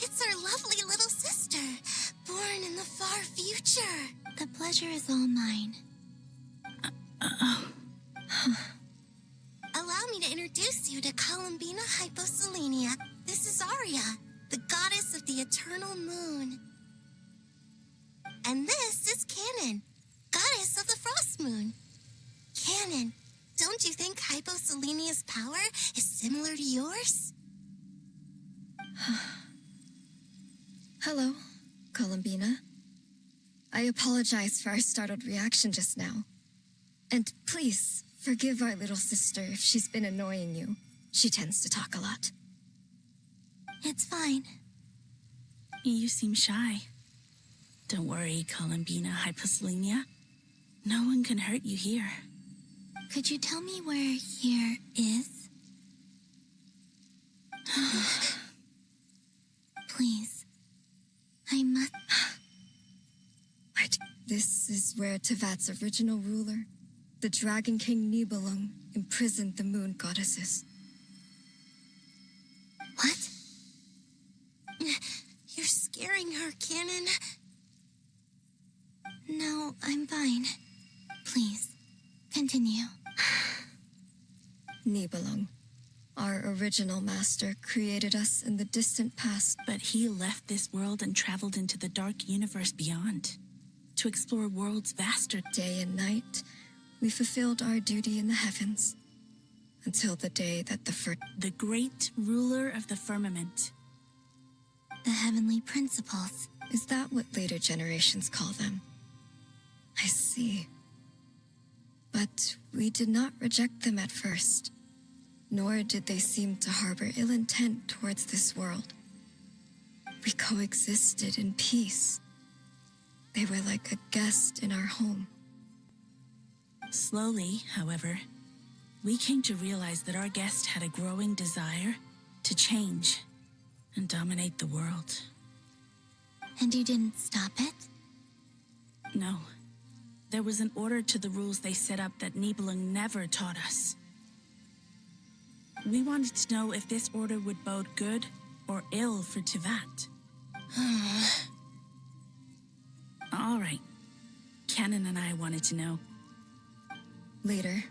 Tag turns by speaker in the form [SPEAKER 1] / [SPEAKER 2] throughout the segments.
[SPEAKER 1] It's our lovely little sister, born in the far future. The pleasure is all mine. Allow me to introduce you to Columbina Hyposelenia. This is Arya, the goddess of the eternal moon. And this is Canon, goddess of the frost moon. Canon, don't you think Hyposelenia's power is similar to yours?
[SPEAKER 2] Hello, Columbina. I apologize for our startled reaction just now. And please, forgive our little sister if she's been annoying you. She tends to talk a lot.
[SPEAKER 1] It's fine.
[SPEAKER 3] You seem shy. Don't worry, Columbina Hyposelenia. No one can hurt you here.
[SPEAKER 1] Could you tell me where here is? Please. I must...
[SPEAKER 2] This is where Tevat's original ruler, the Dragon King Nibelung, imprisoned the moon goddesses.
[SPEAKER 1] What? You're scaring her, Canon. No, I'm fine. Please, continue.
[SPEAKER 2] Nibelung, our original master, created us in the distant past.
[SPEAKER 3] But he left this world and traveled into the dark universe beyond, to explore worlds vaster.
[SPEAKER 2] Day and night, we fulfilled our duty in the heavens, until the day that
[SPEAKER 3] the great ruler of the firmament.
[SPEAKER 1] The heavenly principles.
[SPEAKER 2] Is that what later generations call them? I see. But we did not reject them at first, nor did they seem to harbor ill intent towards this world. We coexisted in peace. They were like a guest in our home.
[SPEAKER 3] Slowly, however, we came to realize that our guest had a growing desire to change and dominate the world.
[SPEAKER 1] And you didn't stop it?
[SPEAKER 3] No. There was an order to the rules they set up that Nibelung never taught us. We wanted to know if this order would bode good or ill for Tevat. All right. Canon and I wanted to know.
[SPEAKER 2] Later,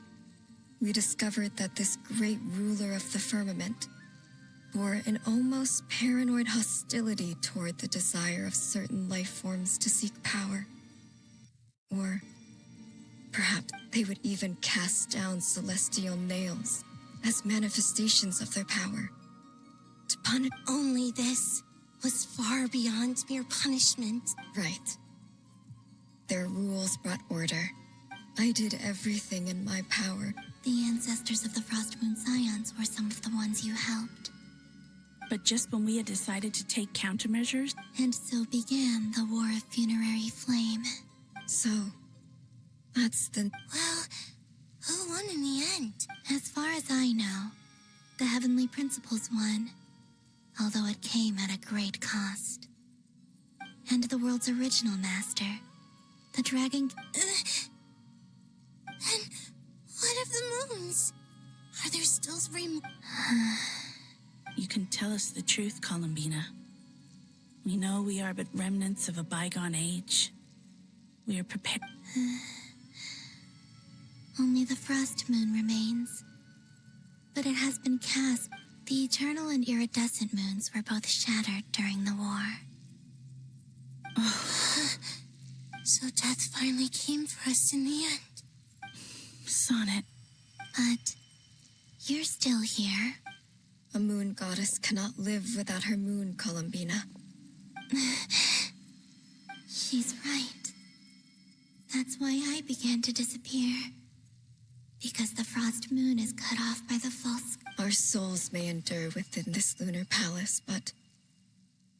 [SPEAKER 2] we discovered that this great ruler of the firmament bore an almost paranoid hostility toward the desire of certain life forms to seek power. Or perhaps they would even cast down celestial nails as manifestations of their power. To punish.
[SPEAKER 1] Only this was far beyond mere punishment.
[SPEAKER 2] Right. Their rules brought order. I did everything in my power.
[SPEAKER 1] The ancestors of the Frost Moon Scions were some of the ones you helped.
[SPEAKER 3] But just when we had decided to take countermeasures...
[SPEAKER 1] And so began the War of Funerary Flame.
[SPEAKER 2] So, that's the...
[SPEAKER 1] Well, who won in the end? As far as I know, the Heavenly Principles won, although it came at a great cost. And the world's original master, the Dragon... And what of the moons? Are there still 3
[SPEAKER 3] You can tell us the truth, Columbina. We know we are but remnants of a bygone age. We are prepared.
[SPEAKER 1] Only the Frost Moon remains. But it has been cast. The eternal and iridescent moons were both shattered during the war. So death finally came for us in the end.
[SPEAKER 3] Sonnet.
[SPEAKER 1] But you're still here.
[SPEAKER 2] A moon goddess cannot live without her moon, Columbina.
[SPEAKER 1] She's right. That's why I began to disappear. Because the frost moon is cut off by the false...
[SPEAKER 2] Our souls may endure within this lunar palace, but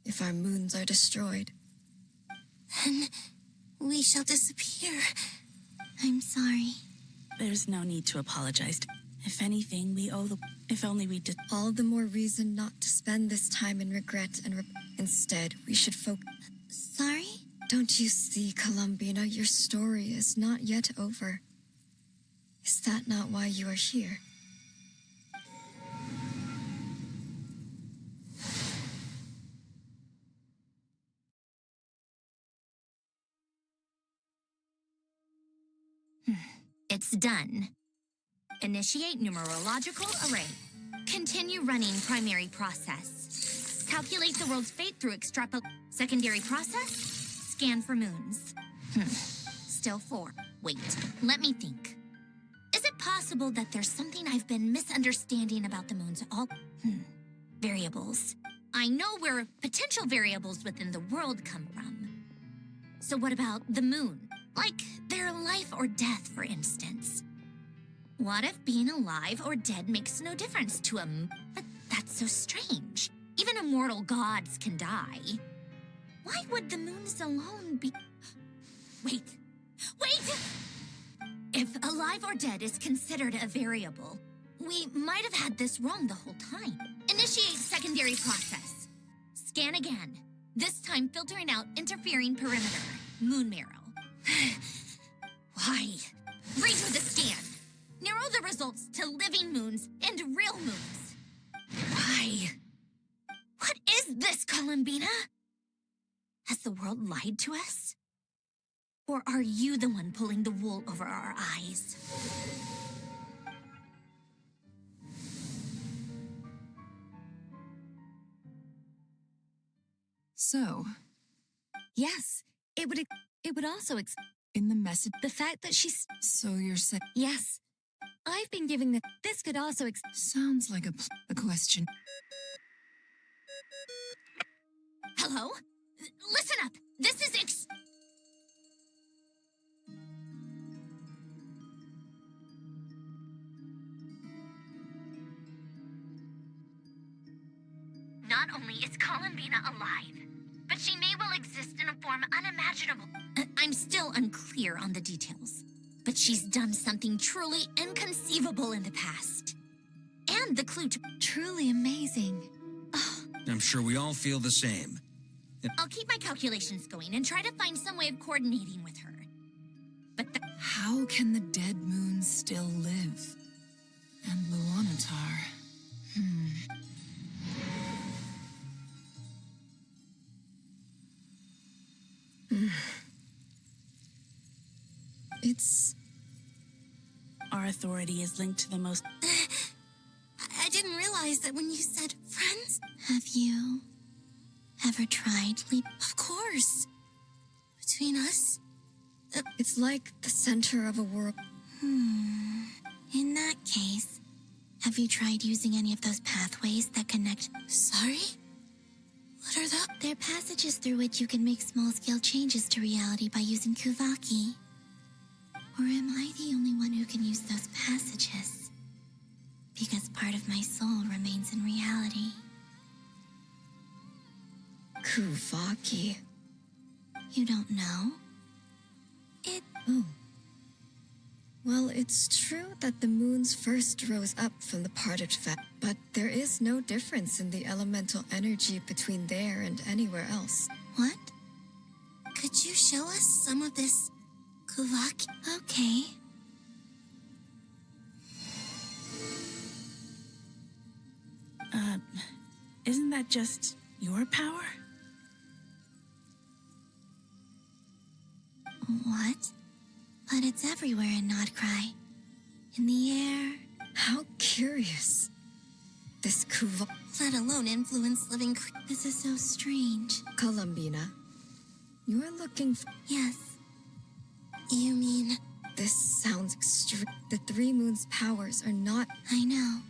[SPEAKER 2] if our moons are destroyed...
[SPEAKER 1] Then we shall disappear. I'm sorry.
[SPEAKER 3] There's no need to apologize. If anything, we owe the... If only we did...
[SPEAKER 2] All the more reason not to spend this time in regret and... Instead, we should focus...
[SPEAKER 1] Sorry?
[SPEAKER 2] Don't you see, Columbina, your story is not yet over. Is that not why you are here?
[SPEAKER 1] It's done. Initiate numerological array. Continue running primary process. Calculate the world's fate through extrapolate. Secondary process. Scan for moons. Still 4. Wait, let me think. Is it possible that there's something I've been misunderstanding about the moons? Variables. I know where potential variables within the world come from. So what about the moon? Like their life or death, for instance. What if being alive or dead makes no difference to them? But that's so strange. Even immortal gods can die. Why would the moons alone be... Wait! If alive or dead is considered a variable, we might have had this wrong the whole time. Initiate secondary process. Scan again. This time filtering out interfering perimeter. Moon marrow. Why? Redo the scan. Narrow the results to living moons and real moons. Why? What is this, Columbina? Has the world lied to us? Or are you the one pulling the wool over our eyes?
[SPEAKER 2] So, yes, it would also in the message the fact that she's so you're saying yes. I've been giving this could also sounds like a question.
[SPEAKER 1] Hello? Listen up. This is Not only is Columbina alive, but she may well exist in a form unimaginable. I'm still unclear on the details, but she's done something truly inconceivable in the past. And the clue to...
[SPEAKER 2] Truly amazing.
[SPEAKER 4] I'm sure we all feel the same.
[SPEAKER 1] I'll keep my calculations going and try to find some way of coordinating with her. But
[SPEAKER 2] How can the dead moon still live? And Luanatar... It's...
[SPEAKER 3] Our authority is linked to the most...
[SPEAKER 1] I didn't realize that when you said friends... Have you ever tried leap? Of course. Between us?
[SPEAKER 2] It's like the center of a world.
[SPEAKER 1] In that case, have you tried using any of those pathways that connect... Sorry? What are the... They're passages through which you can make small-scale changes to reality by using Kuvaki. Or am I the only one who can use those passages? Because part of my soul remains in reality.
[SPEAKER 2] Kuvaki.
[SPEAKER 1] You don't know?
[SPEAKER 2] Well, it's true that the moons first rose up from the parted fat, but there is no difference in the elemental energy between there and anywhere else.
[SPEAKER 1] What? Could you show us some of this Kuvaki? Okay.
[SPEAKER 3] Isn't that just your power?
[SPEAKER 1] What? But it's everywhere in Nodcry. In the air.
[SPEAKER 2] How curious. This Kuvaki...
[SPEAKER 1] Let alone influence living This is so strange.
[SPEAKER 2] Columbina, you're looking for...
[SPEAKER 1] Yes. You mean...
[SPEAKER 2] This sounds extreme. The Three Moons' powers are not...
[SPEAKER 1] I know.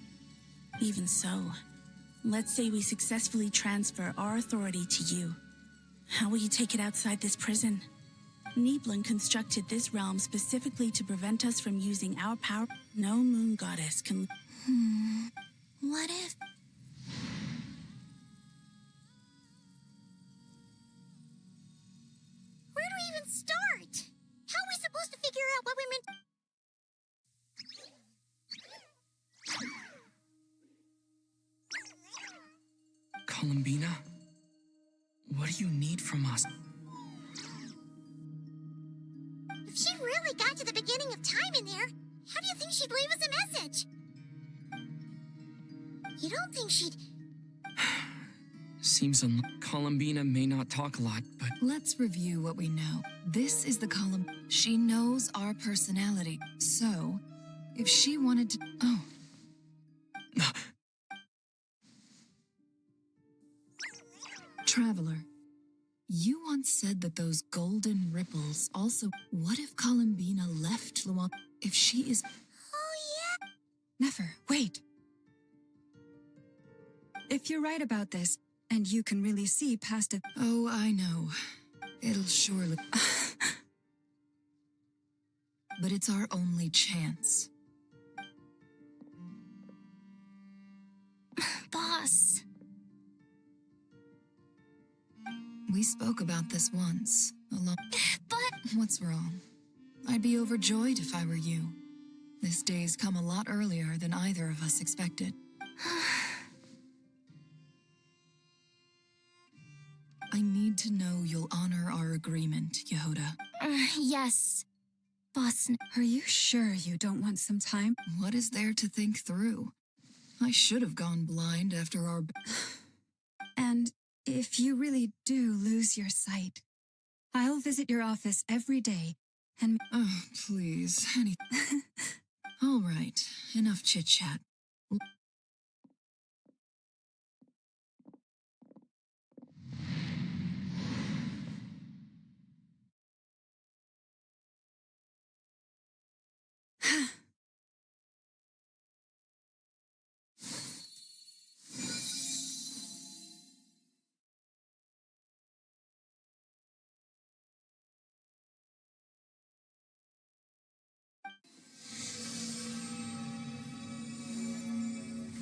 [SPEAKER 3] Even so, let's say we successfully transfer our authority to you. How will you take it outside this prison? Niblin constructed this realm specifically to prevent us from using our power. No moon goddess can...
[SPEAKER 1] What if... Where do we even start? How are we supposed to figure out what we're meant...
[SPEAKER 4] Columbina? What do you need from us?
[SPEAKER 1] If she really got to the beginning of time in there, how do you think she'd leave us a message? You don't think she'd...
[SPEAKER 4] Seems Columbina may not talk a lot, but
[SPEAKER 5] Let's review what we know. This is the column. She knows our personality. So, if she wanted to... Oh. Traveler, you once said that those golden ripples also... What if Columbina left Luan? If she is...
[SPEAKER 1] Oh, yeah.
[SPEAKER 6] Never, wait. If you're right about this, and you can really see past it...
[SPEAKER 5] Oh, I know. It'll surely... But it's our only chance.
[SPEAKER 1] Boss.
[SPEAKER 5] We spoke about this once, alone.
[SPEAKER 1] But...
[SPEAKER 5] What's wrong? I'd be overjoyed if I were you. This day's come a lot earlier than either of us expected. I need to know you'll honor our agreement, Yehoda.
[SPEAKER 1] Yes. Boss.
[SPEAKER 6] Are you sure you don't want some time?
[SPEAKER 5] What is there to think through? I should have gone blind after our...
[SPEAKER 6] And if you really do lose your sight, I'll visit your office every day and...
[SPEAKER 5] Oh, please, All right, enough chit-chat.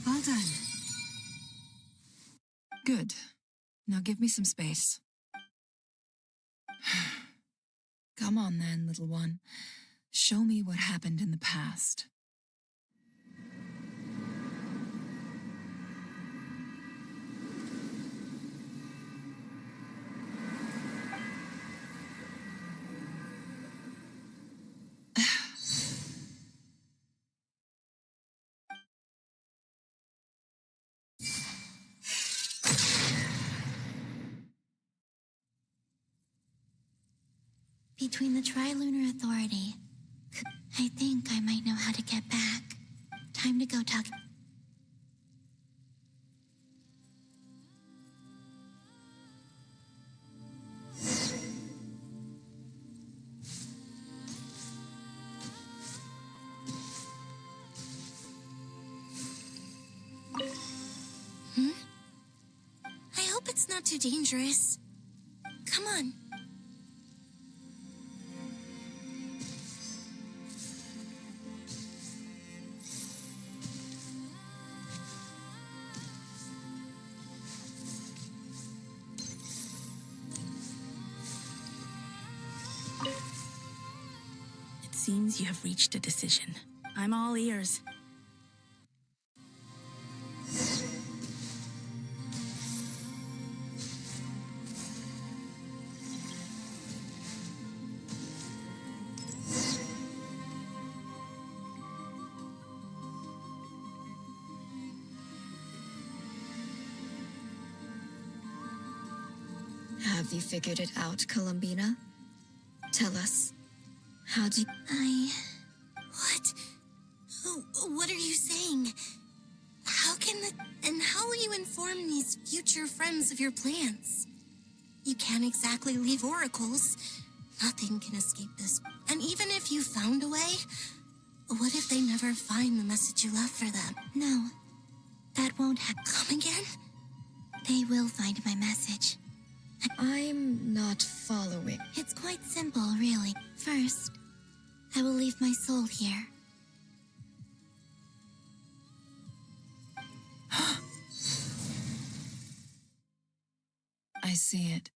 [SPEAKER 6] All done.
[SPEAKER 5] Good. Now give me some space. Come on then, little one. Show me what happened in the past.
[SPEAKER 1] Between the Trilunar Authority, I think I might know how to get back. Time to go talk. I hope it's not too dangerous. Come on.
[SPEAKER 3] Seems you have reached a decision. I'm all ears.
[SPEAKER 2] Have you figured it out, Columbina? Tell us. How do you...
[SPEAKER 1] What? What are you saying? How can the... And how will you inform these future friends of your plans? You can't exactly leave oracles. Nothing can escape this. And even if you found a way, what if they never find the message you left for them? No, that won't come again. They will find my message.
[SPEAKER 2] I'm not following.
[SPEAKER 1] It's quite simple, really. First, I will leave my soul here.
[SPEAKER 5] I see it.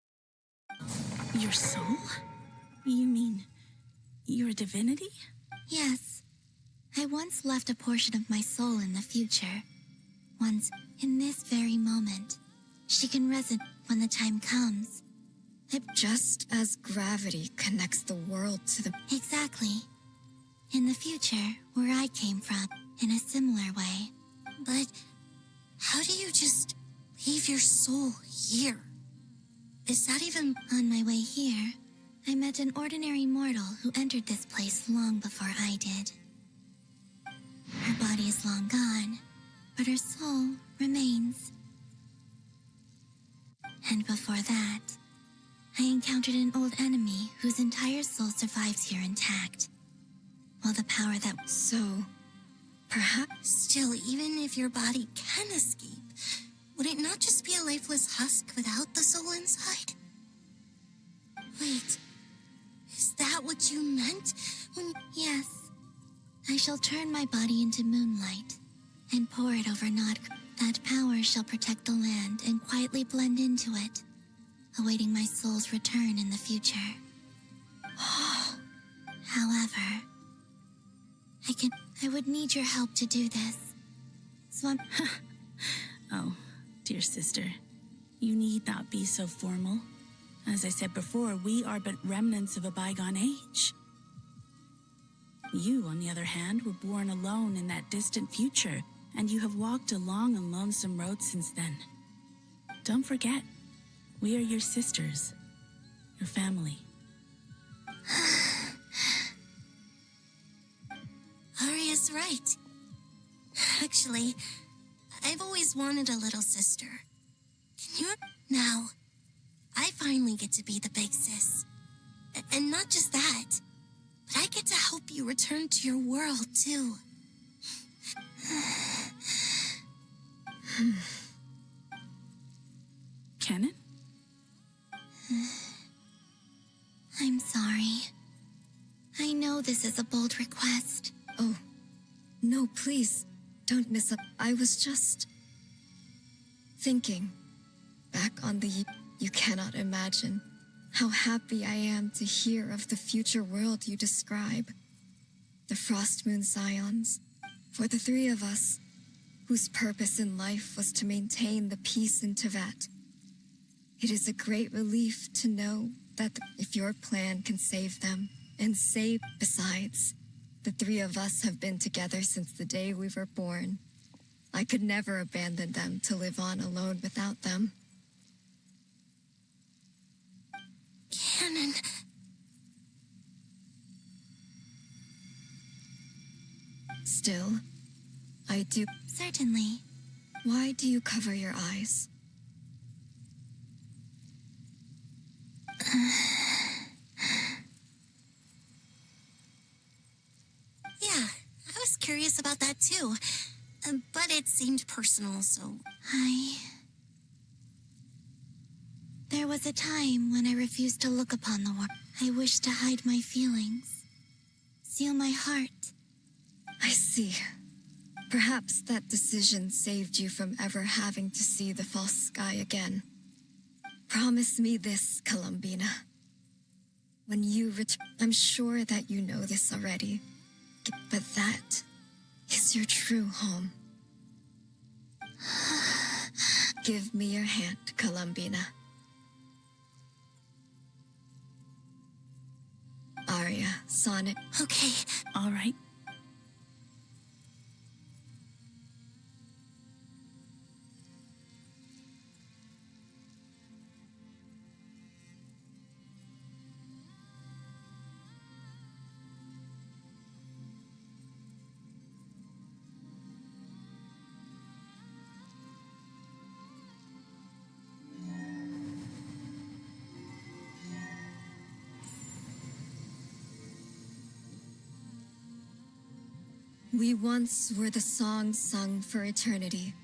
[SPEAKER 3] Your soul? You mean your divinity?
[SPEAKER 1] Yes. I once left a portion of my soul in the future. Once, in this very moment. She can resonate when the time comes.
[SPEAKER 2] Just as gravity connects the world to the...
[SPEAKER 1] Exactly. In the future, where I came from, in a similar way. But how do you just leave your soul here. Is that even... On my way here, I met an ordinary mortal who entered this place long before I did. Her body is long gone, but her soul remains. And before that, I encountered an old enemy whose entire soul survives here intact. While the power that...
[SPEAKER 2] So, perhaps...
[SPEAKER 1] Still, even if your body can escape, would it not just be a lifeless husk without the soul inside? Wait, is that what you meant when... Yes. I shall turn my body into moonlight and pour it over Nod. That power shall protect the land and quietly blend into it, awaiting my soul's return in the future. However, I would need your help to do this. So I'm...
[SPEAKER 3] Oh, dear sister, you need not be so formal. As I said before, we are but remnants of a bygone age. You, on the other hand, were born alone in that distant future, and you have walked a long and lonesome road since then. Don't forget, we are your sisters, your family.
[SPEAKER 1] Arya's right. Actually, I've always wanted a little sister. Can you... Now, I finally get to be the big sis. And not just that, but I get to help you return to your world, too.
[SPEAKER 3] Canon?
[SPEAKER 1] I'm sorry. I know this is a bold request.
[SPEAKER 2] Oh, no, please, don't miss up. I was just... thinking. Back on the... You cannot imagine how happy I am to hear of the future world you describe. The Frost Moon Scions. For the three of us, whose purpose in life was to maintain the peace in Teyvat. It is a great relief to know that if your plan can save them, and save... Besides, the three of us have been together since the day we were born. I could never abandon them to live on alone without them.
[SPEAKER 1] Canon...
[SPEAKER 2] Still, I do...
[SPEAKER 1] Certainly.
[SPEAKER 2] Why do you cover your eyes?
[SPEAKER 1] Yeah, I was curious about that too. But it seemed personal, so... There was a time when I refused to look upon the world. I wished to hide my feelings. Seal my heart.
[SPEAKER 2] I see. Perhaps that decision saved you from ever having to see the false sky again. Promise me this, Columbina. When you I'm sure that you know this already, but that is your true home. Give me your hand, Columbina. Arya, Sonic.
[SPEAKER 1] Okay.
[SPEAKER 3] All right.
[SPEAKER 2] We once were the songs sung for eternity,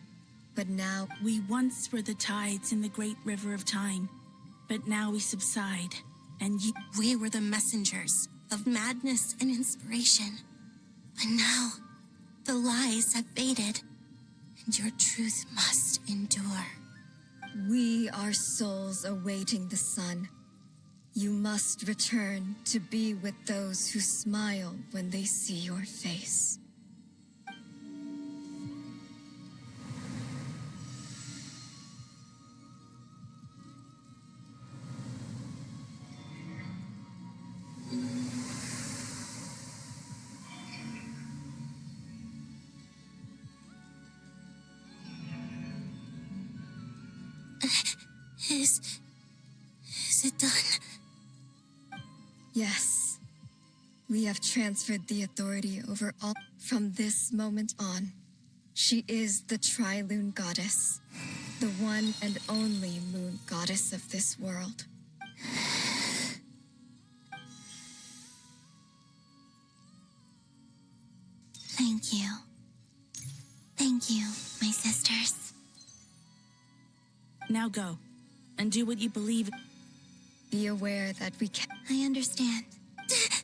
[SPEAKER 2] but now...
[SPEAKER 3] We once were the tides in the great river of time, but now we subside, and
[SPEAKER 1] We were the messengers of madness and inspiration. But now, the lies have faded, and your truth must endure.
[SPEAKER 2] We are souls awaiting the sun. You must return to be with those who smile when they see your face.
[SPEAKER 1] Is it done?
[SPEAKER 2] Yes. We have transferred the authority over all from this moment on. She is the Tri-Lune Goddess, the one and only moon goddess of this world.
[SPEAKER 1] Thank you. Thank you, my sisters.
[SPEAKER 3] Now go, and do what you believe.
[SPEAKER 2] Be aware that we can.
[SPEAKER 1] I understand.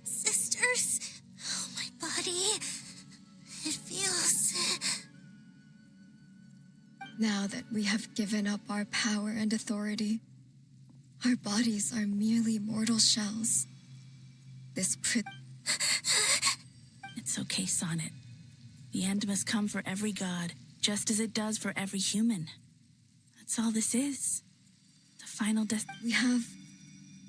[SPEAKER 1] Sisters, oh, my body. It feels.
[SPEAKER 2] Now that we have given up our power and authority, our bodies are merely mortal shells. This
[SPEAKER 3] It's okay, Sonnet. The end must come for every god, just as it does for every human. That's all this is. The final
[SPEAKER 2] We have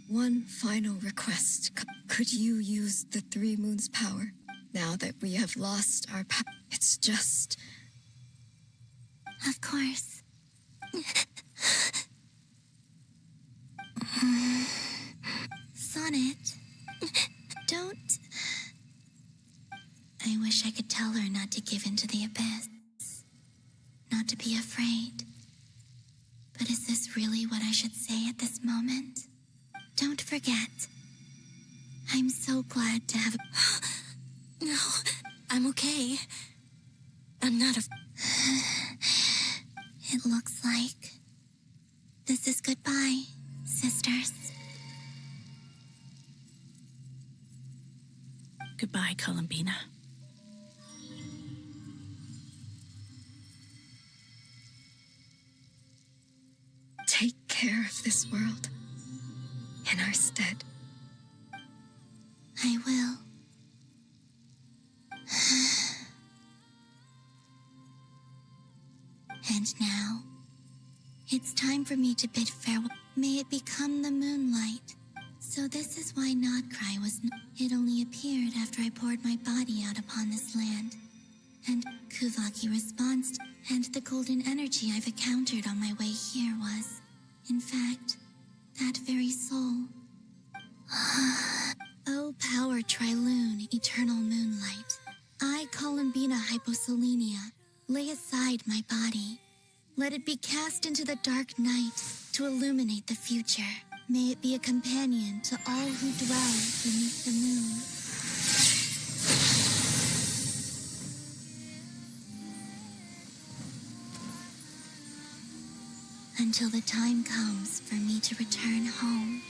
[SPEAKER 2] one final request. Could you use the Three Moons' power? Now that we have lost our power, it's just...
[SPEAKER 1] Of course. Sonnet, don't... I wish I could tell her not to give in to the abyss. Not to be afraid. But is this really what I should say at this moment? Don't forget. I'm so glad to have... No, I'm okay. I'm not a... It looks like... this is goodbye, sisters.
[SPEAKER 3] Goodbye, Columbina.
[SPEAKER 2] Take care of this world in our stead.
[SPEAKER 1] I will. And now, it's time for me to bid farewell. May it become the moonlight. So this is why Nodcry was... It only appeared after I poured my body out upon this land. And Kuvaki response and the golden energy I've encountered on my way here was, in fact, that very soul. O power Tri-Lune, eternal moonlight. I, Columbina Hyposelenia, lay aside my body. Let it be cast into the dark night to illuminate the future. May it be a companion to all who dwell beneath the moon. Until the time comes for me to return home.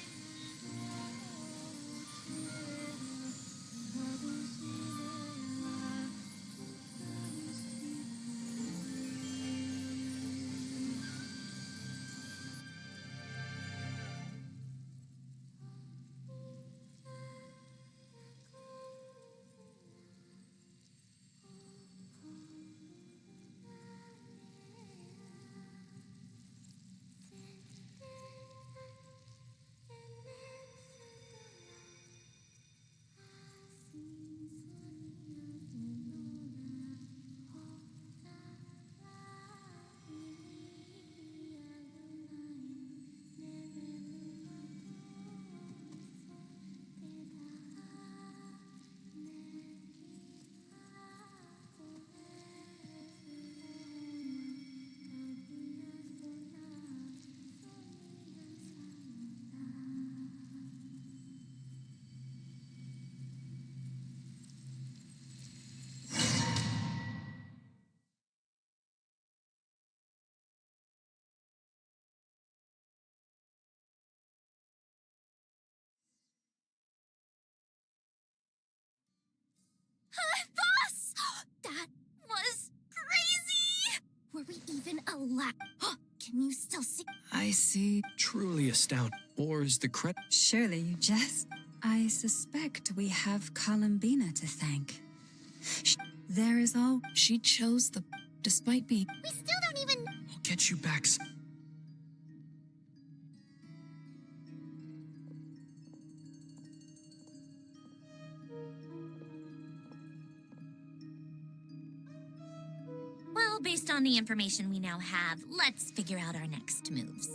[SPEAKER 1] Boss! That was crazy! Were we even allowed? Can you still see?
[SPEAKER 4] I see. Truly astounding. Or is the credit?
[SPEAKER 6] Surely you jest. I suspect we have Columbina to thank. There is all...
[SPEAKER 5] She chose the... despite being...
[SPEAKER 1] We still don't even...
[SPEAKER 4] I'll get you back.
[SPEAKER 1] Well, based on the information we now have, let's figure out our next moves.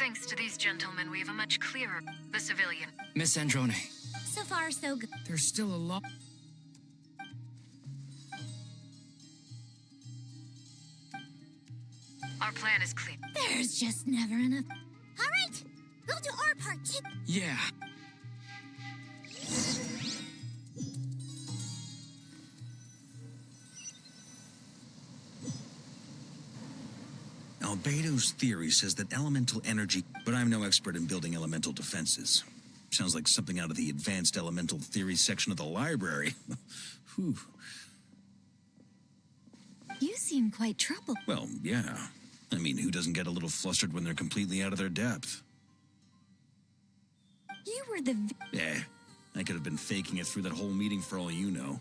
[SPEAKER 5] Thanks to these gentlemen, we have a much clearer... The civilian.
[SPEAKER 4] Miss Androne,
[SPEAKER 1] So far, so good.
[SPEAKER 4] there's still a lot.
[SPEAKER 5] Our plan is clear.
[SPEAKER 1] There's just never enough. All right, we'll do our part, kid.
[SPEAKER 4] Yeah.
[SPEAKER 7] Albedo's theory says that elemental energy, but I'm no expert in building elemental defenses. Sounds like something out of the advanced elemental theory section of the library. Whew.
[SPEAKER 1] You seem quite troubled.
[SPEAKER 7] Well, yeah. I mean, who doesn't get a little flustered when they're completely out of their depth?
[SPEAKER 1] You were the...
[SPEAKER 7] I could have been faking it through that whole meeting for all you know.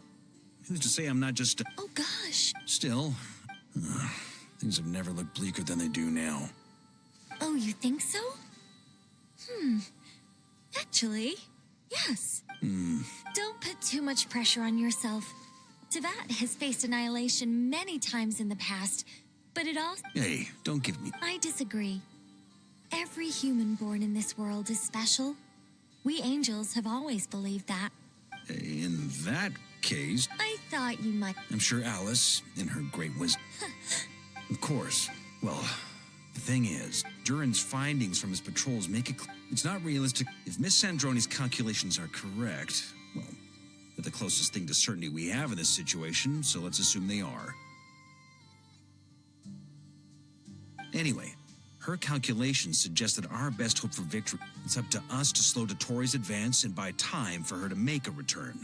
[SPEAKER 7] Who's to say I'm not just...
[SPEAKER 1] Oh, gosh.
[SPEAKER 7] Still, things have never looked bleaker than they do now.
[SPEAKER 1] Oh, you think so? Actually, yes. Don't put too much pressure on yourself. Tevat has faced annihilation many times in the past, but it all...
[SPEAKER 7] Hey, don't give me...
[SPEAKER 1] I disagree. Every human born in this world is special. We angels have always believed that.
[SPEAKER 7] In that case,
[SPEAKER 1] I thought you might...
[SPEAKER 7] I'm sure Alice, in her great wisdom... Of course. Well, the thing is, Duran's findings from his patrols make it clear it's not realistic. If Miss Sandroni's calculations are correct, well, they're the closest thing to certainty we have in this situation, so let's assume they are. Anyway, her calculations suggest that our best hope for victory is up to us to slow Dotori's advance and buy time for her to make a return.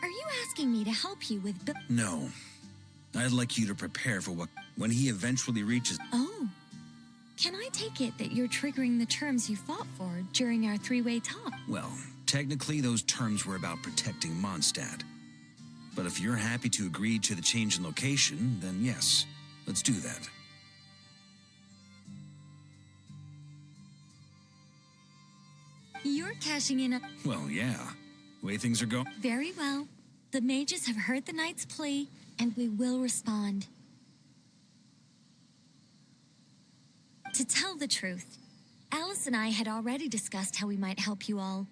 [SPEAKER 1] Are you asking me to help you with...
[SPEAKER 7] No. I'd like you to prepare for when he eventually reaches...
[SPEAKER 1] Oh. Can I take it that you're triggering the terms you fought for during our three-way talk?
[SPEAKER 7] Well, technically those terms were about protecting Mondstadt. But if you're happy to agree to the change in location, then yes, let's do that.
[SPEAKER 1] You're cashing in a...
[SPEAKER 7] Well, yeah. The way things are going...
[SPEAKER 1] Very well. The mages have heard the knight's plea, and we will respond. To tell the truth, Alice and I had already discussed how we might help you all.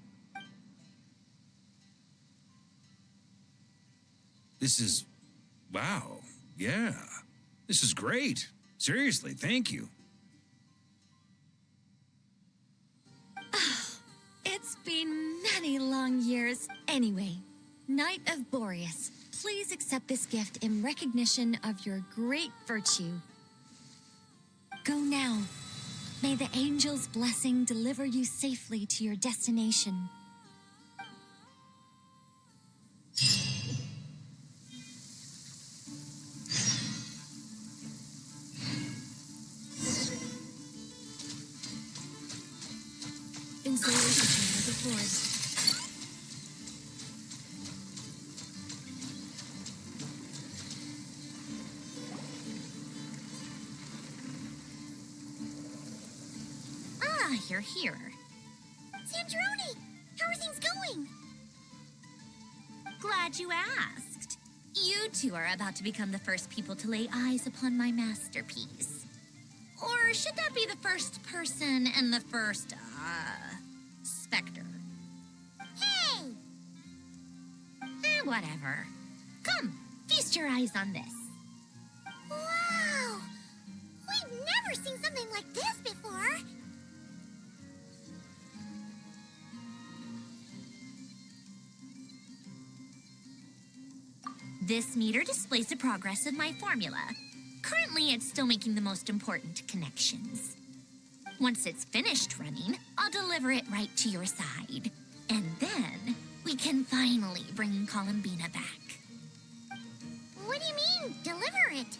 [SPEAKER 7] This is... Wow. Yeah. This is great. Seriously, thank you.
[SPEAKER 1] It's been many long years. Anyway, Knight of Boreas, please accept this gift in recognition of your great virtue. Go now. May the angel's blessing deliver you safely to your destination. Installation chamber deployed. Ah, you're here. Sandrone, how are things going? Glad you asked. You two are about to become the first people to lay eyes upon my masterpiece. Or should that be the first person and the first, specter? Hey! Whatever. Come, feast your eyes on this. Wow! We've never seen something like this before! This meter displays the progress of my formula. Currently, it's still making the most important connections. Once it's finished running, I'll deliver it right to your side. And then, we can finally bring Columbina back. What do you mean, deliver it?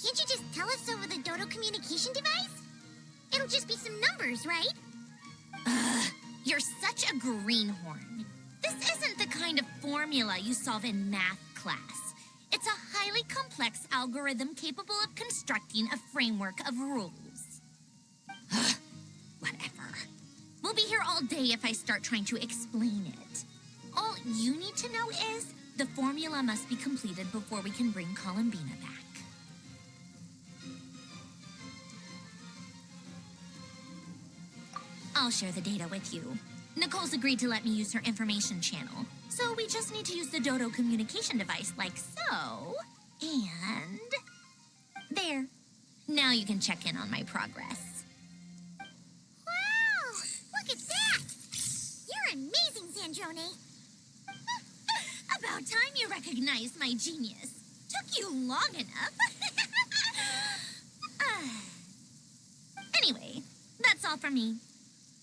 [SPEAKER 1] Can't you just tell us over the Dodo communication device? It'll just be some numbers, right? You're such a greenhorn. This isn't the kind of formula you solve in math class. It's a highly complex algorithm capable of constructing a framework of rules. Whatever. We'll be here all day if I start trying to explain it. All you need to know is the formula must be completed before we can bring Columbina back. I'll share the data with you. Nicole's agreed to let me use her information channel, so we just need to use the Dodo communication device like so. And... there. Now you can check in on my progress.
[SPEAKER 8] Wow! Look at that! You're amazing, Sandrone.
[SPEAKER 1] About time you recognized my genius. Took you long enough. Anyway, that's all from me.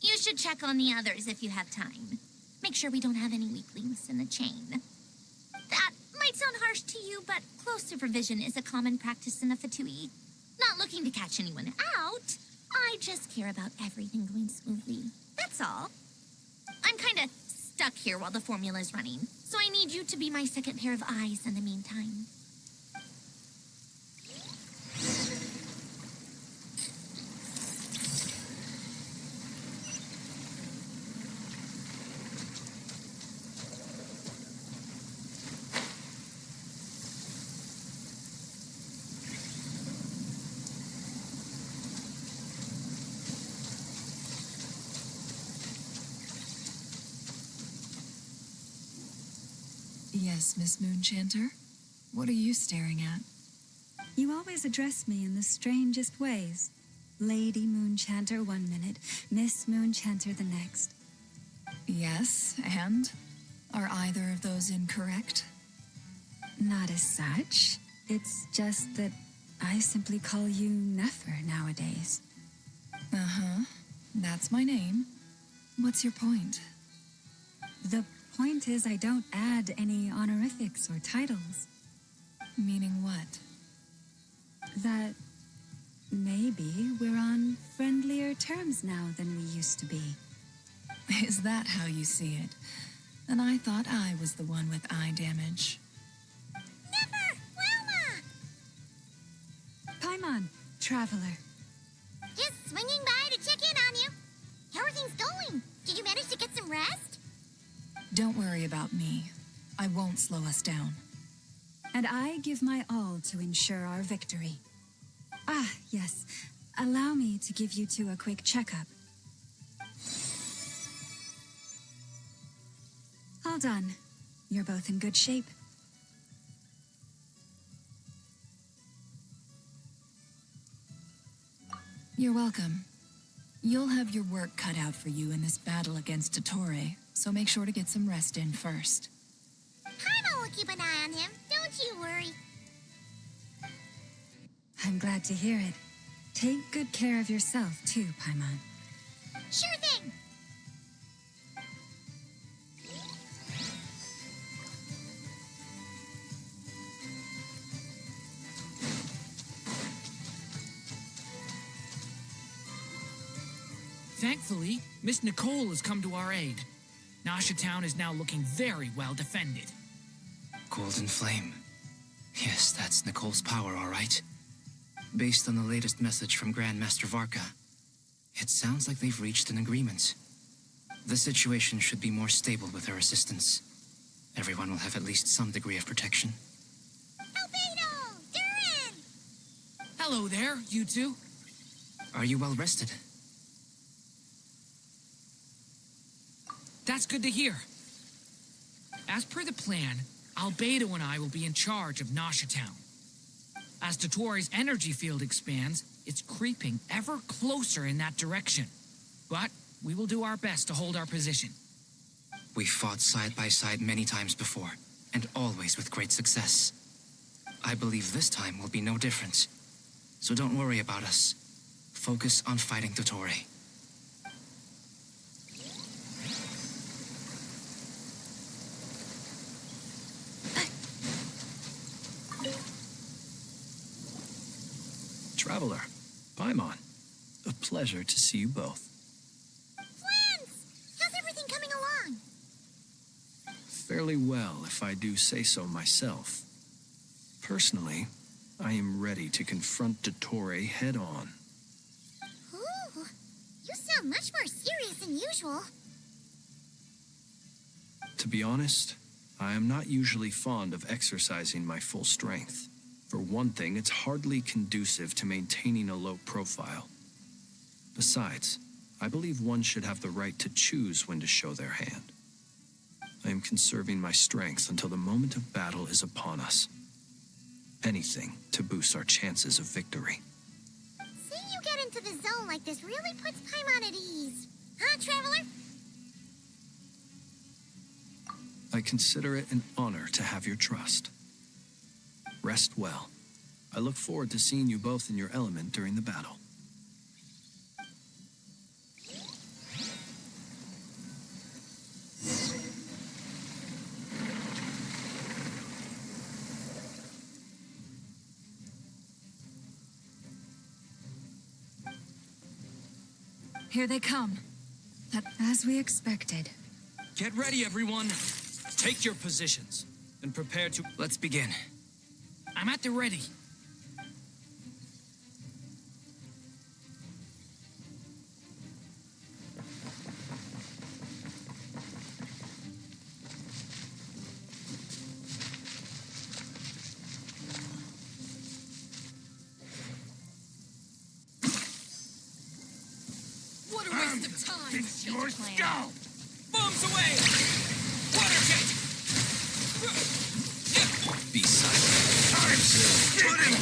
[SPEAKER 1] You should check on the others if you have time. Make sure we don't have any weak links in the chain. That might sound harsh to you, but close supervision is a common practice in the Fatui. Not looking to catch anyone out. I just care about everything going smoothly. That's all. I'm kind of stuck here while the formula's running, so I need you to be my second pair of eyes in the meantime.
[SPEAKER 5] Yes, Miss Moonchanter? What are you staring at?
[SPEAKER 6] You always address me in the strangest ways. Lady Moonchanter 1 minute, Miss Moonchanter the next.
[SPEAKER 5] Yes, and? Are either of those incorrect?
[SPEAKER 6] Not as such. It's just that I simply call you Nefer nowadays.
[SPEAKER 5] Uh-huh. That's my name. What's your point?
[SPEAKER 6] The point is I don't add any honorifics or titles.
[SPEAKER 5] Meaning what?
[SPEAKER 6] That maybe we're on friendlier terms now than we used to be.
[SPEAKER 5] Is that how you see it? And I thought I was the one with eye damage.
[SPEAKER 8] Never! Wilma!
[SPEAKER 6] Paimon, traveler.
[SPEAKER 8] Just swinging by to check in on you. How are things going? Did you manage to get some rest?
[SPEAKER 5] Don't worry about me. I won't slow us down.
[SPEAKER 6] And I give my all to ensure our victory. Ah, yes. Allow me to give you two a quick checkup. All done. You're both in good shape.
[SPEAKER 5] You're welcome. You'll have your work cut out for you in this battle against Dottore, so make sure to get some rest in first.
[SPEAKER 8] Paimon will keep an eye on him. Don't you worry.
[SPEAKER 6] I'm glad to hear it. Take good care of yourself, too, Paimon.
[SPEAKER 8] Sure thing.
[SPEAKER 4] Thankfully, Miss Nicole has come to our aid. Nasha Town is now looking very well defended.
[SPEAKER 9] Golden Flame. Yes, that's Nicole's power, all right. Based on the latest message from Grandmaster Varka, it sounds like they've reached an agreement. The situation should be more stable with her assistance. Everyone will have at least some degree of protection.
[SPEAKER 8] Albedo! Durin!
[SPEAKER 4] Hello there, you two.
[SPEAKER 9] Are you well rested?
[SPEAKER 4] That's good to hear. As per the plan, Albedo and I will be in charge of Nasha Town. As Dottore's energy field expands, it's creeping ever closer in that direction. But we will do our best to hold our position.
[SPEAKER 9] We've fought side by side many times before, and always with great success. I believe this time will be no different. So don't worry about us. Focus on fighting Dottore.
[SPEAKER 7] Traveler, Paimon, a pleasure to see you both.
[SPEAKER 8] Flans! How's everything coming along?
[SPEAKER 7] Fairly well, if I do say so myself. Personally, I am ready to confront Dottore head-on.
[SPEAKER 8] Ooh, you sound much more serious than usual.
[SPEAKER 7] To be honest, I am not usually fond of exercising my full strength. For one thing, it's hardly conducive to maintaining a low profile. Besides,
[SPEAKER 10] I believe one should have the right to choose when to show their hand. I am conserving my strength until the moment of battle is upon us. Anything to boost our chances of victory.
[SPEAKER 8] Seeing you get into the zone like this really puts Paimon at ease. Huh, Traveler?
[SPEAKER 10] I consider it an honor to have your trust. Rest well. I look forward to seeing you both in your element during the battle.
[SPEAKER 6] Here they come. As we expected.
[SPEAKER 11] Get ready, everyone. Take your positions and prepare to...
[SPEAKER 9] Let's begin.
[SPEAKER 4] I'm at the ready.
[SPEAKER 5] What a waste of time!
[SPEAKER 4] It's your skull!
[SPEAKER 11] Bombs away! Water jet!
[SPEAKER 10] Be silent.
[SPEAKER 7] Put him!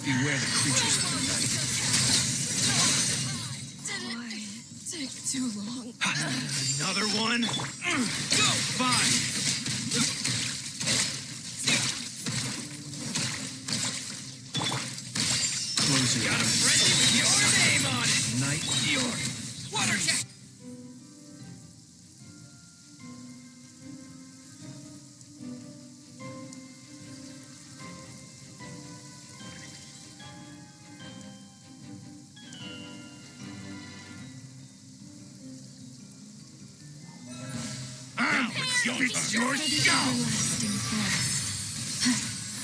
[SPEAKER 10] Beware the creatures of the night.
[SPEAKER 5] Why take too long?
[SPEAKER 11] Another one? Go! Fine!
[SPEAKER 10] Close your
[SPEAKER 4] Got a
[SPEAKER 10] eyes.
[SPEAKER 4] friendly with your name on it!
[SPEAKER 10] Night.
[SPEAKER 4] Water jet!
[SPEAKER 7] It's your skull!
[SPEAKER 6] Everlasting forest.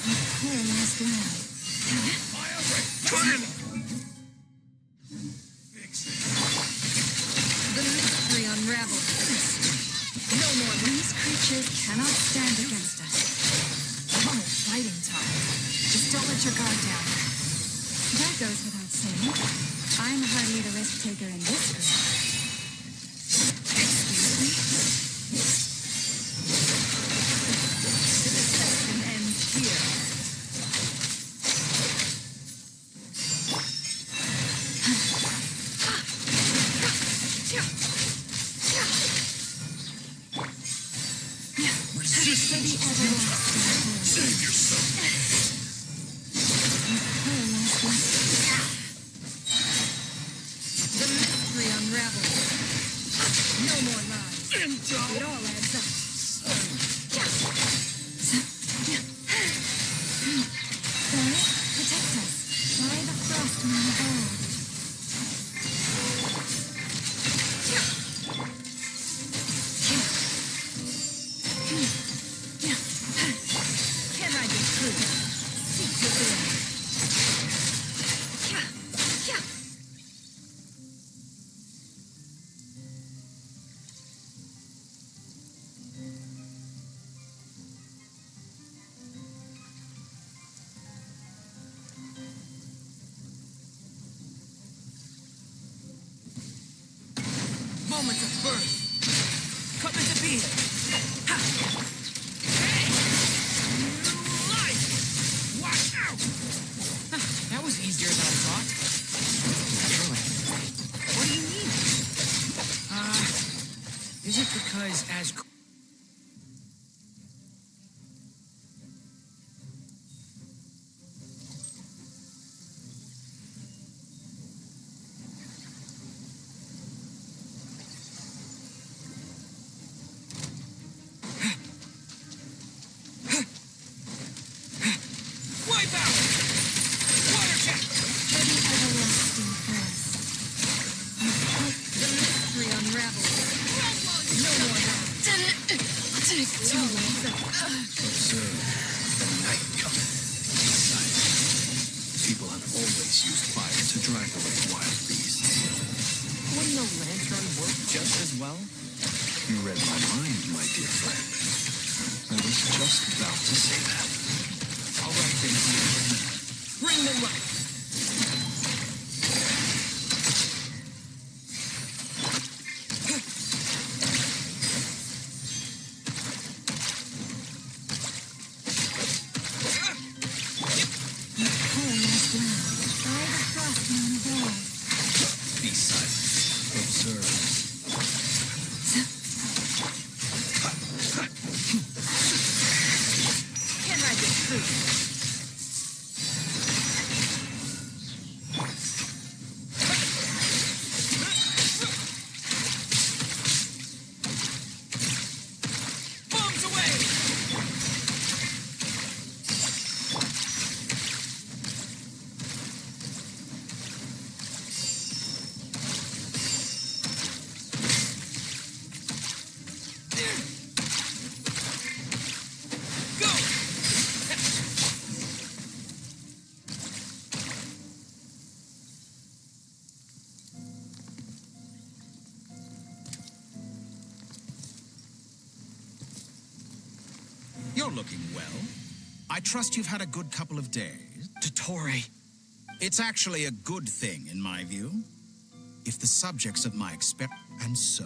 [SPEAKER 6] A paralyzed land.
[SPEAKER 7] Put him!
[SPEAKER 6] The mystery unravels. No more. These creatures cannot stand against us. Oh, fighting time. Just don't let your guard down. That goes without saying. I'm hardly the risk taker in this group. Excuse me? The deception ends here.
[SPEAKER 7] Resist! Save yourself!
[SPEAKER 6] The mystery unravels. No more lies. It all adds up. Barret, protect us. By the frost moon of old. Can I be true? Seek within.
[SPEAKER 11] Moment of birth. Come into being. Ha!
[SPEAKER 4] Hey! Life! Watch out! That was easier than I thought. What do you mean? Is it because as...
[SPEAKER 11] Wipe out! Water jet!
[SPEAKER 6] For the everlasting forest. The mystery unravels. No more lies. Take too long.
[SPEAKER 10] Observe the night coming. Silence. People have always used fire to drive away wild beasts.
[SPEAKER 11] Wouldn't a lantern work just as well?
[SPEAKER 10] You read my mind, my dear friend. just about to say that.
[SPEAKER 4] All right, then, dear. Bring the light.
[SPEAKER 7] Be silent. Observe.
[SPEAKER 6] Can I get through?
[SPEAKER 4] Bombs away! Go!
[SPEAKER 12] You're looking well. I trust you've had a good couple of days.
[SPEAKER 11] Dottore.
[SPEAKER 12] It's actually a good thing, in my view. If the subjects of my experiment... And so,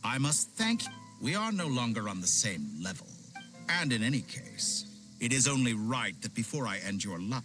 [SPEAKER 12] I must thank you. We are no longer on the same level. And in any case, it is only right that before I end your life...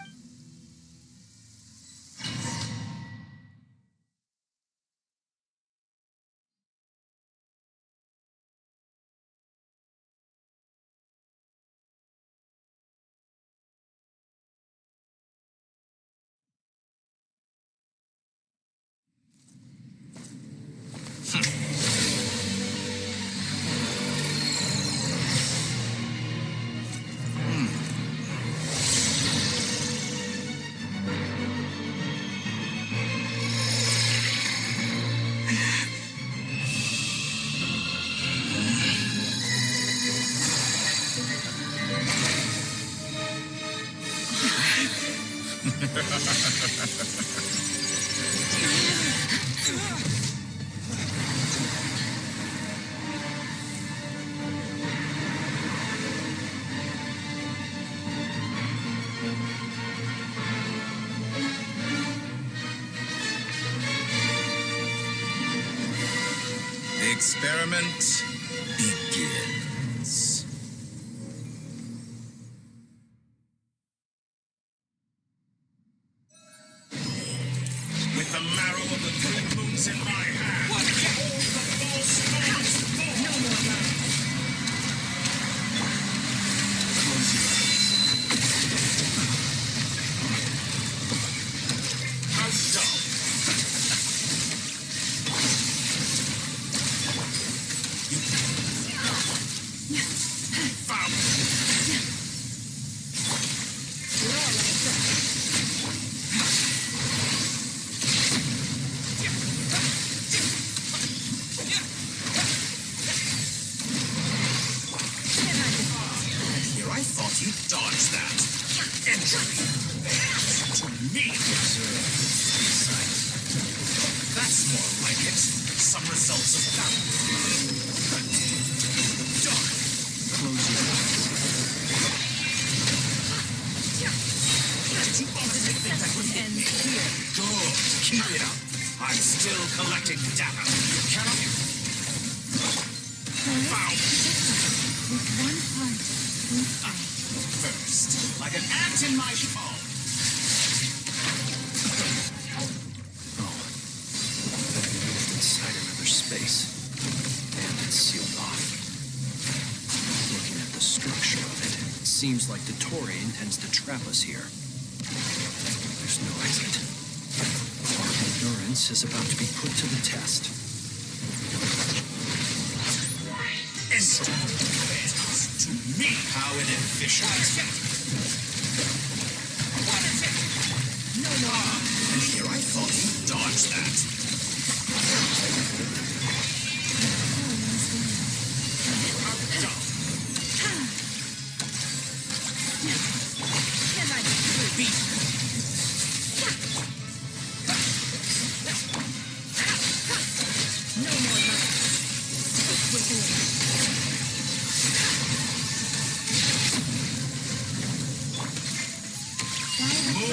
[SPEAKER 12] The experiment begins. With the marrow of the three moons in my hand, all the false storms fall. No more love. Close your eyes. How dull. Found. Here, I thought you'd dodge that. Injury. To me. That's more like it. Some results of battle. Dark.
[SPEAKER 10] Close your eyes.
[SPEAKER 12] Did you honestly think that would end here? Good. Keep it up. I'm still collecting data. You cannot... Found.
[SPEAKER 6] With one part,
[SPEAKER 12] First, like an ant in my hole.
[SPEAKER 10] Oh. That we moved inside another space. And it's sealed off. Looking at the structure of it, it seems like Dottore intends to trap us here. There's no exit. Our endurance is about to be put to the test.
[SPEAKER 12] Instant. To me, how inefficient. No more. And here I thought you'd dodge that.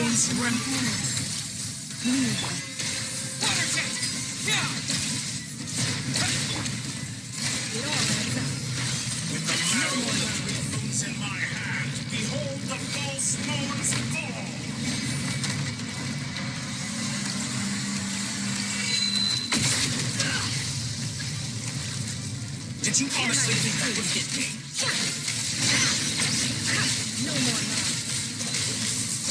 [SPEAKER 4] Water jet! Yeah!
[SPEAKER 12] With the marrow of the dreams in my hand, behold the false lords fall! Did you honestly think that would hit me?
[SPEAKER 6] No more now.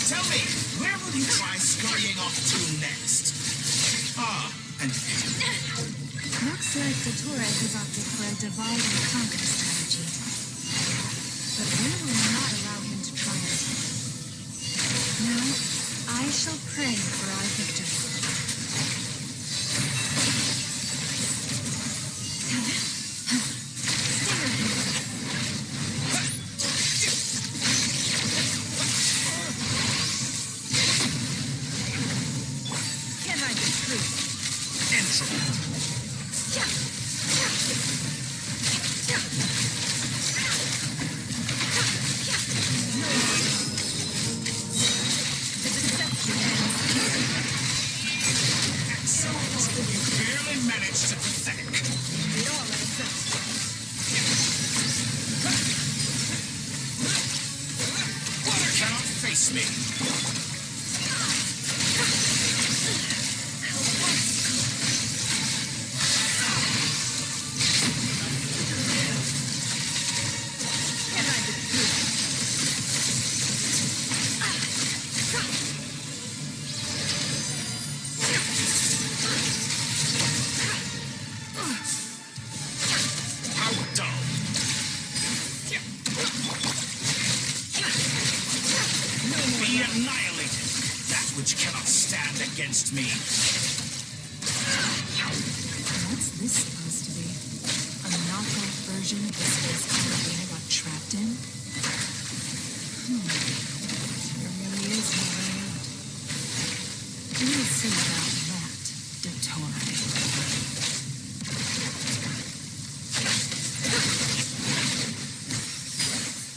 [SPEAKER 12] Tell me, where will you try scurrying off to next? Ah, and
[SPEAKER 5] Looks like the Torres has opted for a divide and conquer strategy. But we will not allow him to triumph. Now, I shall pray for our victory.
[SPEAKER 12] you barely managed to pathetic. Water cannot face me. Be annihilated, that which cannot stand against me.
[SPEAKER 5] What's this supposed to be? A knockoff version of the space Carabina got trapped in? There really is no way out. We'll see about that, Dottore.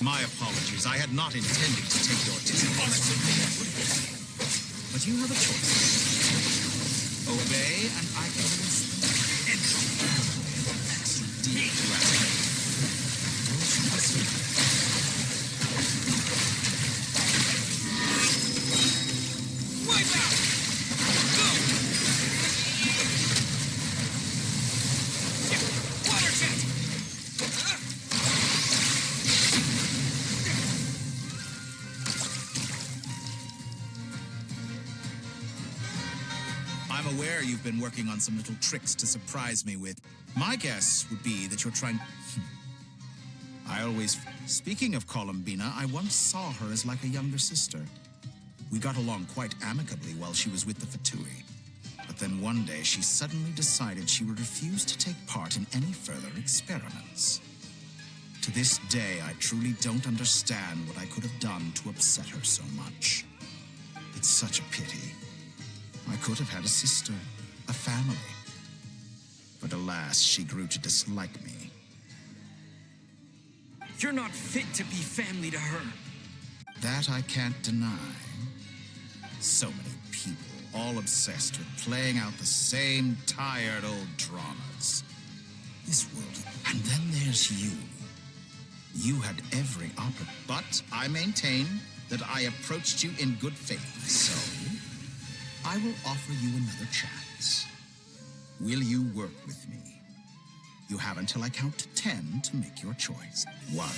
[SPEAKER 12] My apologies. I had not intended to take your honestly, but you have a choice. Obey, and I can release them.
[SPEAKER 4] Wipe out! Go! Water jet!
[SPEAKER 12] I'm aware you've been working on some little tricks to surprise me with. My guess would be that you're trying... Speaking of Columbina, I once saw her as like a younger sister. We got along quite amicably while she was with the Fatui. But then one day she suddenly decided she would refuse to take part in any further experiments. To this day, I truly don't understand what I could have done to upset her so much. It's such a pity. I could have had a sister, a family. But alas, she grew to dislike me.
[SPEAKER 11] You're not fit to be family to her.
[SPEAKER 12] That I can't deny. So many people, all obsessed with playing out the same tired old dramas. This world, and then there's you. You had every opportunity, but I maintain that I approached you in good faith, so I will offer you another chance. Will you work with me? You have until I count to 10 to make your choice. 1,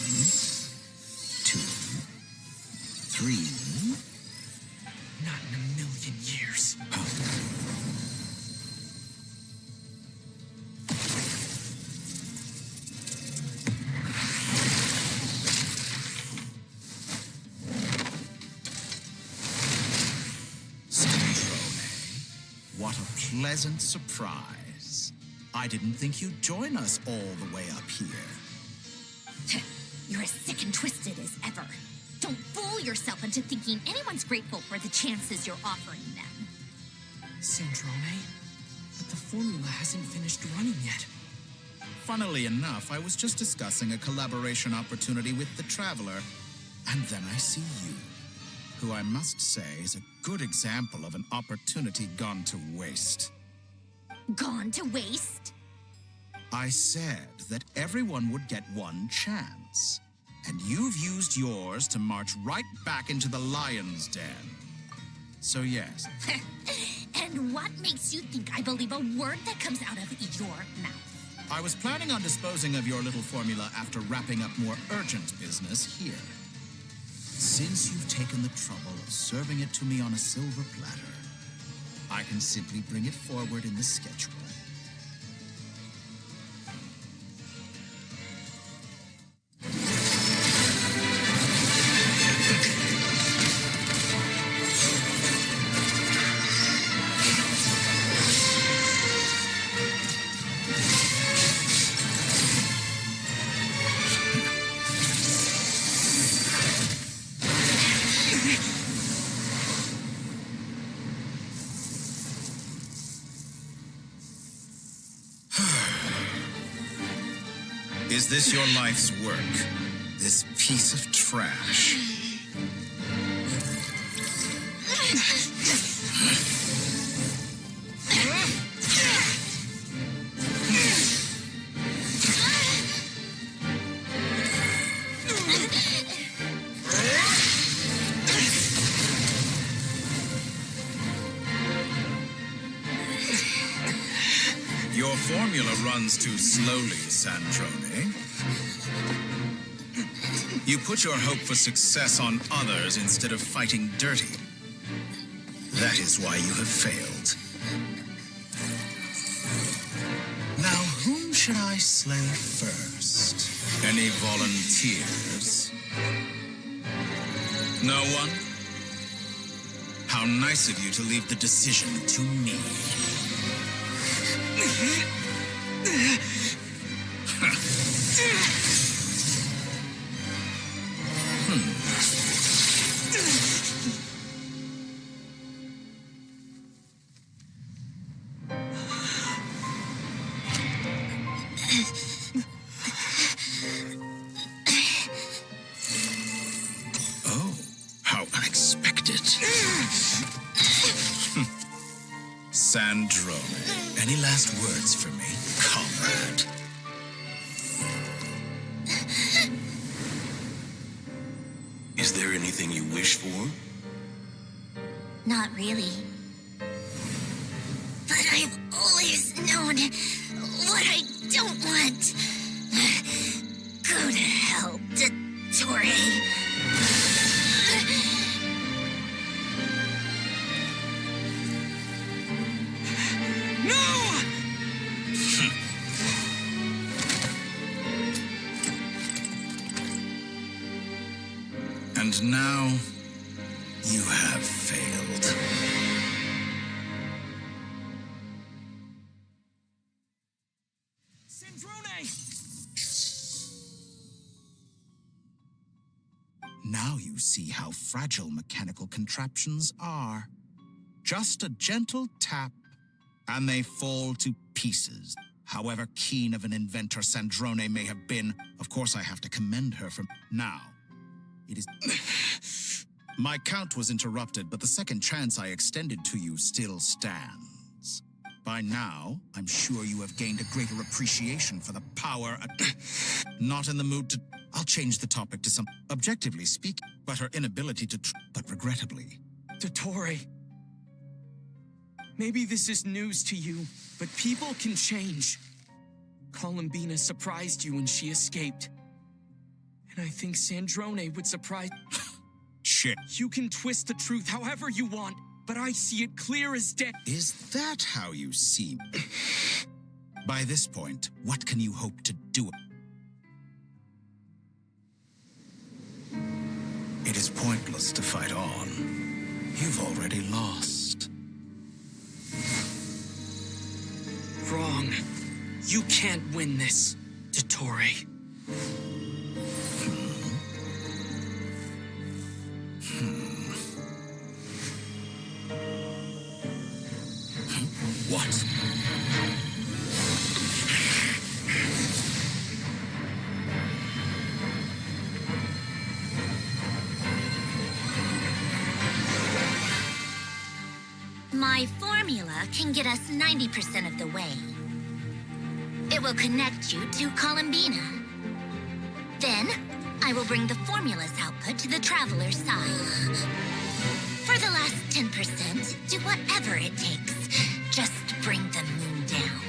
[SPEAKER 12] 2, 3.
[SPEAKER 4] Not in a million years.
[SPEAKER 12] What a pleasant surprise. I didn't think you'd join us all the way up here.
[SPEAKER 8] You're as sick and twisted as ever. Don't fool yourself into thinking anyone's grateful for the chances you're offering them.
[SPEAKER 4] Sandrone, but the formula hasn't finished running yet.
[SPEAKER 12] Funnily enough, I was just discussing a collaboration opportunity with the Traveler, and then I see you. who I must say is a good example of an opportunity gone to waste.
[SPEAKER 8] Gone to waste?
[SPEAKER 12] I said that everyone would get one chance, and you've used yours to march right back into the lion's den. So yes.
[SPEAKER 8] And what makes you think I believe a word that comes out of your mouth?
[SPEAKER 12] I was planning on disposing of your little formula after wrapping up more urgent business here. Since you've taken the trouble of serving it to me on a silver platter, I can simply bring it forward in the schedule. Is this your life's work? This piece of trash? Your formula runs too slowly, Sandrone. You put your hope for success on others instead of fighting dirty. That is why you have failed. Now, whom should I slay first? Any volunteers? No one? How nice of you to leave the decision to me. Oh, how unexpected. Sandrone, any last words for me, comrade?
[SPEAKER 7] Is there anything you wish for?
[SPEAKER 8] Not really. But I've always known what I don't want. Go to hell, Dottore.
[SPEAKER 12] And now, you have failed.
[SPEAKER 11] Sandrone!
[SPEAKER 12] Now you see how fragile mechanical contraptions are. Just a gentle tap, and they fall to pieces. However keen of an inventor Sandrone may have been, of course I have to commend her for now. It is... My count was interrupted, but the second chance I extended to you still stands. By now, I'm sure you have gained a greater appreciation for the power... Not in the mood to... I'll change the topic to some... Objectively speaking, but her inability to... But regrettably...
[SPEAKER 11] Dottore. Maybe this is news to you, but people can change. Columbina surprised you when she escaped. And I think Sandrone would surprise...
[SPEAKER 12] Shit.
[SPEAKER 11] You can twist the truth however you want, but I see it clear as day.
[SPEAKER 12] Is that how you see me? By this point, what can you hope to do? It is pointless to fight on. You've already lost.
[SPEAKER 11] Wrong. You can't win this, Dottore.
[SPEAKER 12] What?
[SPEAKER 8] My formula can get us 90% of the way. It will connect you to Columbina. Then, I will bring the formula's output to the Traveler's side. For the last 10%, do whatever it takes. Just bring the moon down.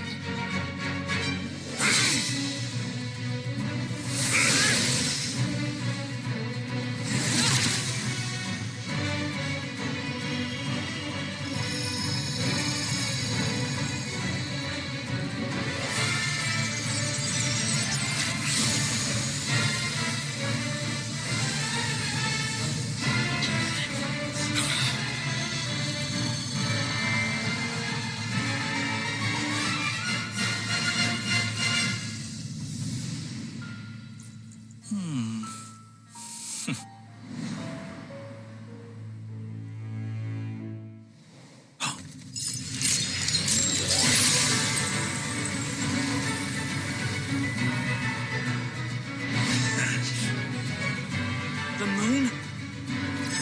[SPEAKER 11] The moon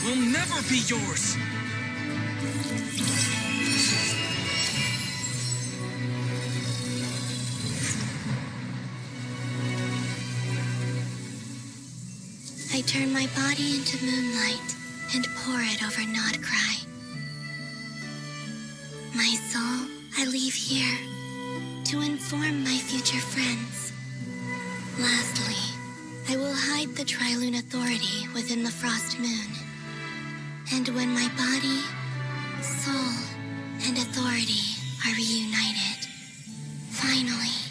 [SPEAKER 11] will never be yours!
[SPEAKER 1] I turn my body into moonlight and pour it over Nodcry. My soul, I leave here to inform my future friends. Lastly, I will hide the Trilune Authority within the Frost Moon. And when my body, soul, and authority are reunited, finally,